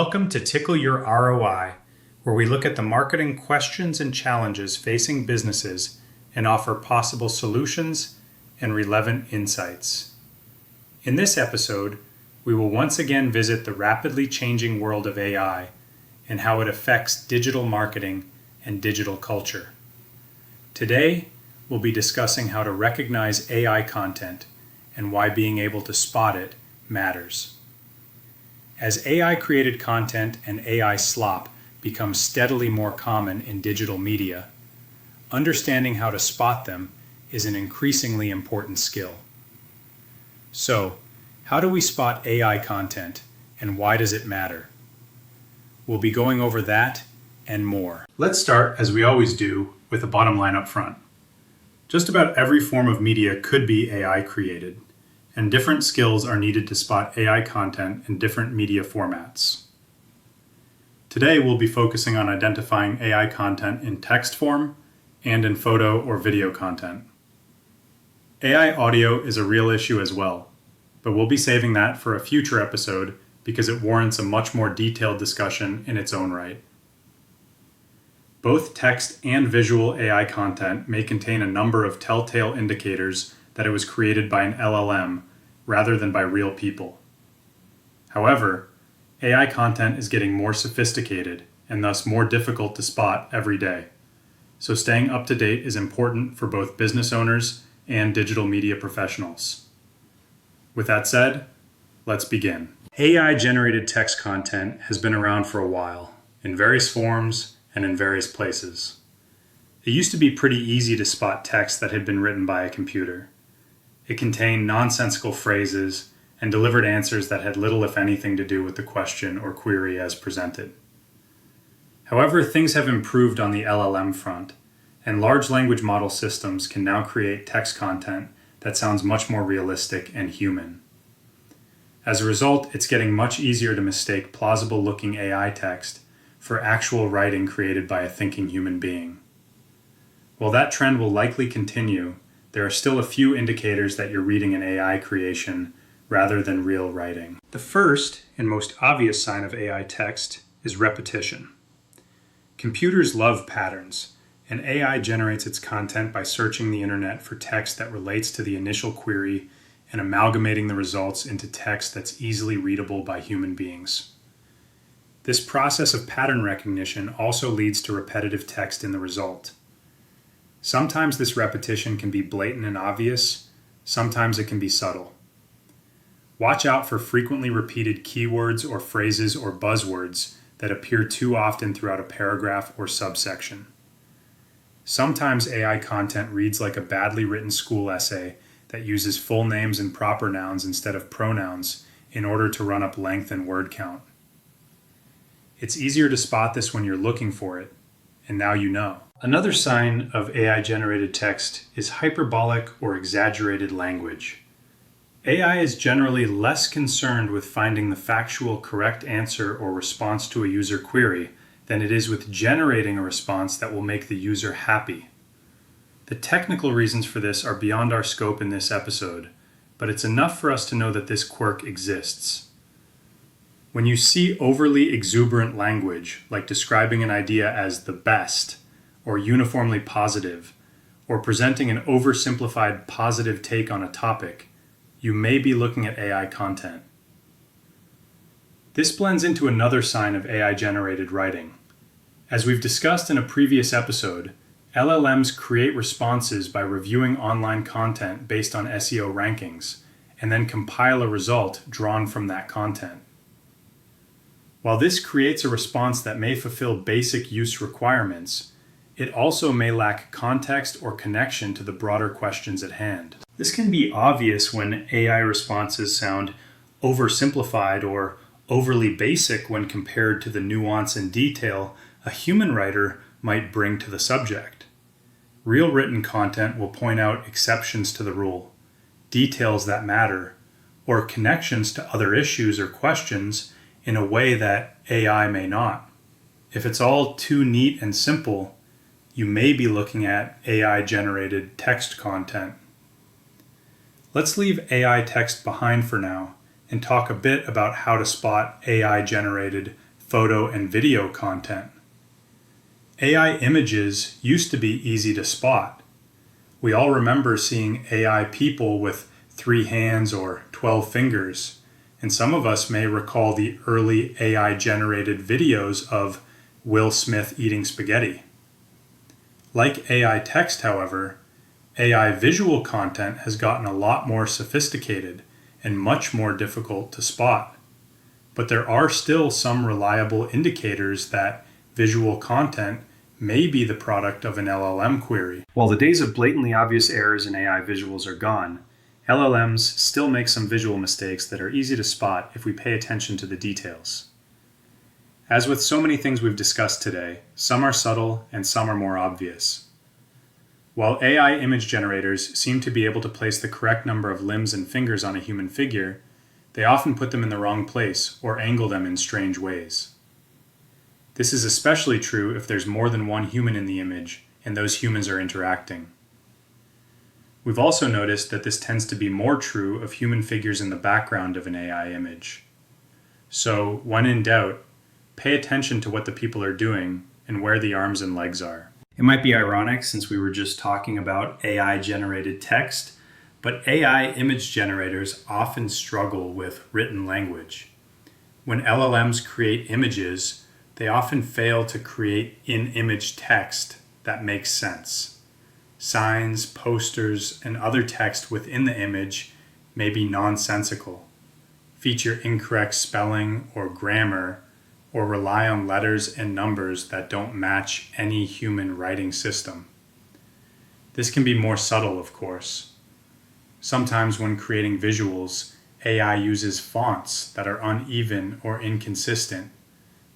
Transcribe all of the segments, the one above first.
Welcome to Tickle Your R.O.I, where we look at the marketing questions and challenges facing businesses and offer possible solutions and relevant insights. In this episode, we will once again visit the rapidly changing world of AI and how it affects digital marketing and digital culture. Today, we'll be discussing how to recognize AI content and why being able to spot it matters. As AI-created content and AI slop become steadily more common in digital media, understanding how to spot them is an increasingly important skill. So, how do we spot AI content and why does it matter? We'll be going over that and more. Let's start, as we always do, with the bottom line up front. Just about every form of media could be AI created, and different skills are needed to spot AI content in different media formats. Today we'll be focusing on identifying AI content in text form and in photo or video content. AI audio is a real issue as well, but we'll be saving that for a future episode because it warrants a much more detailed discussion in its own right. Both text and visual AI content may contain a number of telltale indicators that it was created by an LLM rather than by real people. However, AI content is getting more sophisticated and thus more difficult to spot every day. So staying up to date is important for both business owners and digital media professionals. With that said, let's begin. AI-generated text content has been around for a while, in various forms and in various places. It used to be pretty easy to spot text that had been written by a computer. It contained nonsensical phrases and delivered answers that had little if anything to do with the question or query as presented. However, things have improved on the LLM front, and large language model systems can now create text content that sounds much more realistic and human. As a result, it's getting much easier to mistake plausible-looking AI text for actual writing created by a thinking human being. While that trend will likely continue, there are still a few indicators that you're reading an AI creation rather than real writing. The first and most obvious sign of AI text is repetition. Computers love patterns, and AI generates its content by searching the internet for text that relates to the initial query and amalgamating the results into text that's easily readable by human beings. This process of pattern recognition also leads to repetitive text in the result. Sometimes this repetition can be blatant and obvious, sometimes it can be subtle. Watch out for frequently repeated keywords or phrases or buzzwords that appear too often throughout a paragraph or subsection. Sometimes AI content reads like a badly written school essay that uses full names and proper nouns instead of pronouns in order to run up length and word count. It's easier to spot this when you're looking for it, and now you know. Another sign of AI-generated text is hyperbolic or exaggerated language. AI is generally less concerned with finding the factual correct answer or response to a user query than it is with generating a response that will make the user happy. The technical reasons for this are beyond our scope in this episode, but it's enough for us to know that this quirk exists. When you see overly exuberant language, like describing an idea as the best, or uniformly positive, or presenting an oversimplified positive take on a topic, you may be looking at AI content. This blends into another sign of AI-generated writing. As we've discussed in a previous episode, LLMs create responses by reviewing online content based on SEO rankings, and then compile a result drawn from that content. While this creates a response that may fulfill basic use requirements, it also may lack context or connection to the broader questions at hand. This can be obvious when AI responses sound oversimplified or overly basic when compared to the nuance and detail a human writer might bring to the subject. Real written content will point out exceptions to the rule, details that matter, or connections to other issues or questions in a way that AI may not. If it's all too neat and simple, you may be looking at AI-generated text content. Let's leave AI text behind for now and talk a bit about how to spot AI-generated photo and video content. AI images used to be easy to spot. We all remember seeing AI people with 3 hands or 12 fingers, and some of us may recall the early AI-generated videos of Will Smith eating spaghetti. Like AI text, however, AI visual content has gotten a lot more sophisticated and much more difficult to spot. But there are still some reliable indicators that visual content may be the product of an LLM query. While the days of blatantly obvious errors in AI visuals are gone, LLMs still make some visual mistakes that are easy to spot if we pay attention to the details. As with so many things we've discussed today, some are subtle and some are more obvious. While AI image generators seem to be able to place the correct number of limbs and fingers on a human figure, they often put them in the wrong place or angle them in strange ways. This is especially true if there's more than one human in the image and those humans are interacting. We've also noticed that this tends to be more true of human figures in the background of an AI image. So, when in doubt, pay attention to what the people are doing and where the arms and legs are. It might be ironic since we were just talking about AI-generated text, but AI image generators often struggle with written language. When LLMs create images, they often fail to create in-image text that makes sense. Signs, posters, and other text within the image may be nonsensical, feature incorrect spelling or grammar, or rely on letters and numbers that don't match any human writing system. This can be more subtle, of course. Sometimes when creating visuals, AI uses fonts that are uneven or inconsistent,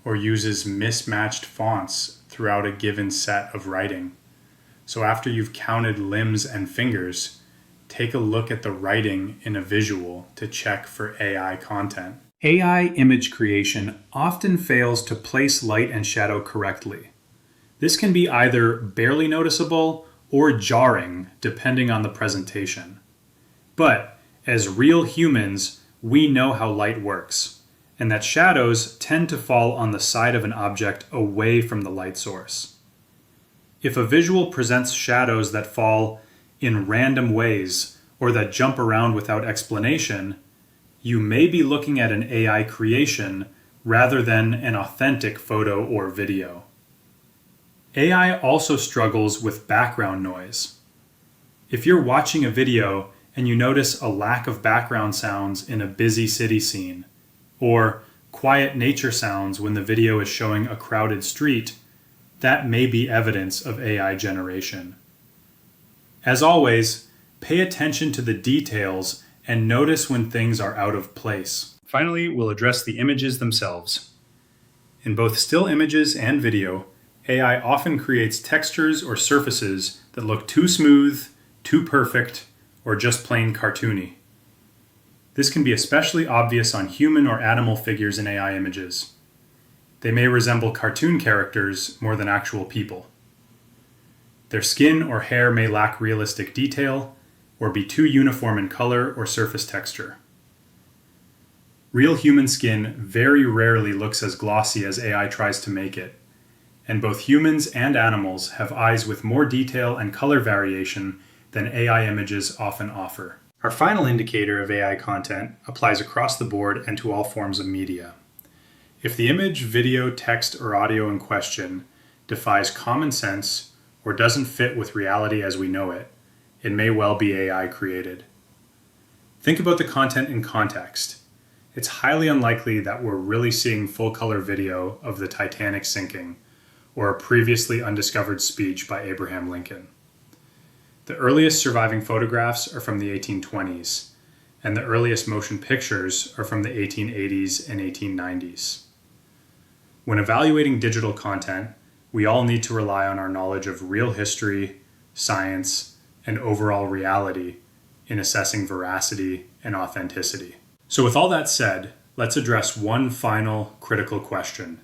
or uses mismatched fonts throughout a given set of writing. So after you've counted limbs and fingers, take a look at the writing in a visual to check for AI content. AI image creation often fails to place light and shadow correctly. This can be either barely noticeable or jarring depending on the presentation. But as real humans, we know how light works, and that shadows tend to fall on the side of an object away from the light source. If a visual presents shadows that fall in random ways or that jump around without explanation, you may be looking at an AI creation rather than an authentic photo or video. AI also struggles with background noise. If you're watching a video and you notice a lack of background sounds in a busy city scene, or quiet nature sounds when the video is showing a crowded street, that may be evidence of AI generation. As always, pay attention to the details and notice when things are out of place. Finally, we'll address the images themselves. In both still images and video, AI often creates textures or surfaces that look too smooth, too perfect, or just plain cartoony. This can be especially obvious on human or animal figures in AI images. They may resemble cartoon characters more than actual people. Their skin or hair may lack realistic detail, or be too uniform in color or surface texture. Real human skin very rarely looks as glossy as AI tries to make it, and both humans and animals have eyes with more detail and color variation than AI images often offer. Our final indicator of AI content applies across the board and to all forms of media. If the image, video, text, or audio in question defies common sense or doesn't fit with reality as we know it, it may well be AI created. Think about the content in context. It's highly unlikely that we're really seeing full-color video of the Titanic sinking or a previously undiscovered speech by Abraham Lincoln. The earliest surviving photographs are from the 1820s, and the earliest motion pictures are from the 1880s and 1890s. When evaluating digital content, we all need to rely on our knowledge of real history, science, and overall reality in assessing veracity and authenticity. So with all that said, let's address one final critical question.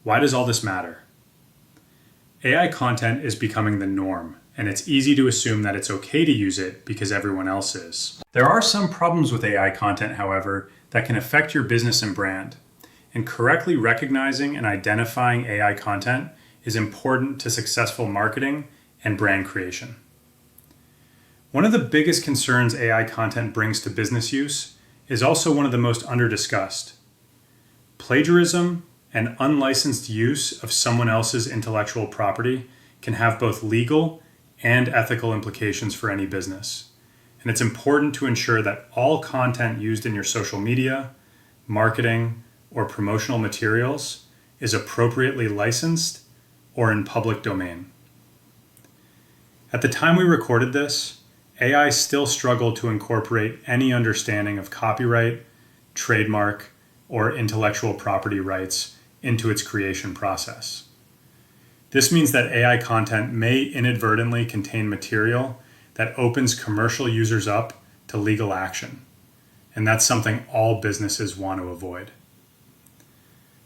Why does all this matter? AI content is becoming the norm, and it's easy to assume that it's okay to use it because everyone else is. There are some problems with AI content, however, that can affect your business and brand. and correctly recognizing and identifying AI content is important to successful marketing and brand creation. One of the biggest concerns AI content brings to business use is also one of the most underdiscussed. Plagiarism and unlicensed use of someone else's intellectual property can have both legal and ethical implications for any business. And it's important to ensure that all content used in your social media, marketing, or promotional materials is appropriately licensed or in public domain. At the time we recorded this, AI still struggled to incorporate any understanding of copyright, trademark, or intellectual property rights into its creation process. This means that AI content may inadvertently contain material that opens commercial users up to legal action, and that's something all businesses want to avoid.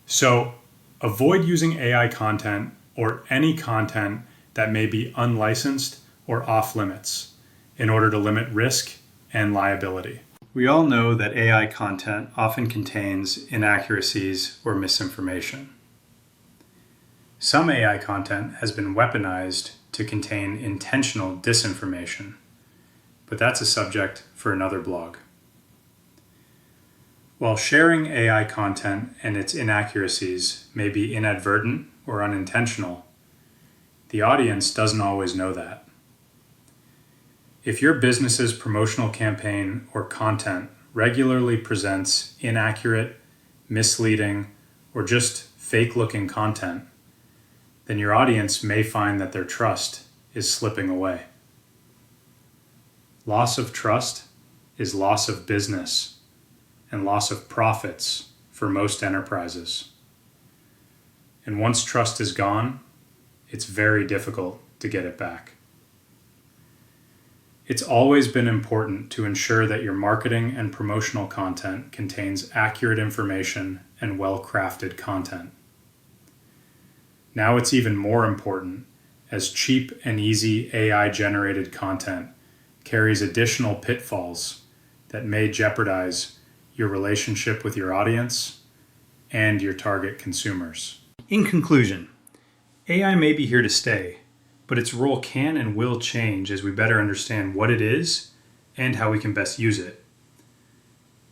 So, avoid using AI content or any content that may be unlicensed or off limits in order to limit risk and liability. We all know that AI content often contains inaccuracies or misinformation. Some AI content has been weaponized to contain intentional disinformation, but that's a subject for another blog. While sharing AI content and its inaccuracies may be inadvertent or unintentional, the audience doesn't always know that. If your business's promotional campaign or content regularly presents inaccurate, misleading, or just fake-looking content, then your audience may find that their trust is slipping away. Loss of trust is loss of business and loss of profits for most enterprises. And once trust is gone, it's very difficult to get it back. It's always been important to ensure that your marketing and promotional content contains accurate information and well-crafted content. Now it's even more important as cheap and easy AI-generated content carries additional pitfalls that may jeopardize your relationship with your audience and your target consumers. In conclusion, AI may be here to stay, but its role can and will change as we better understand what it is and how we can best use it.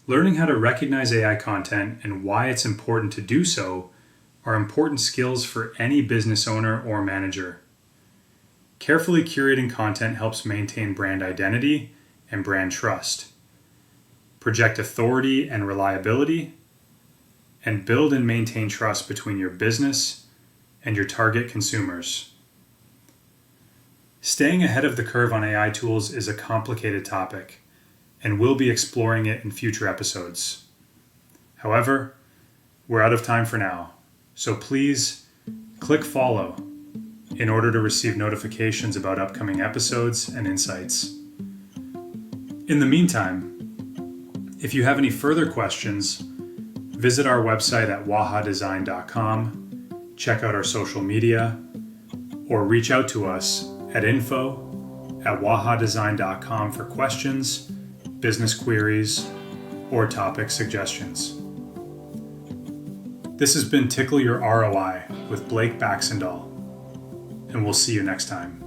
Learning how to recognize AI content and why it's important to do so are important skills for any business owner or manager. Carefully curating content helps maintain brand identity and brand trust, project authority and reliability, and build and maintain trust between your business and your target consumers. Staying ahead of the curve on AI tools is a complicated topic, and we'll be exploring it in future episodes. However, we're out of time for now, so please click follow in order to receive notifications about upcoming episodes and insights. In the meantime, if you have any further questions, visit our website at wahhadesign.com, check out our social media, or reach out to us at info@wahhadesign.com for questions, business queries, or topic suggestions. This has been Tickle Your R.O.I. with Blake Baxendell, and we'll see you next time.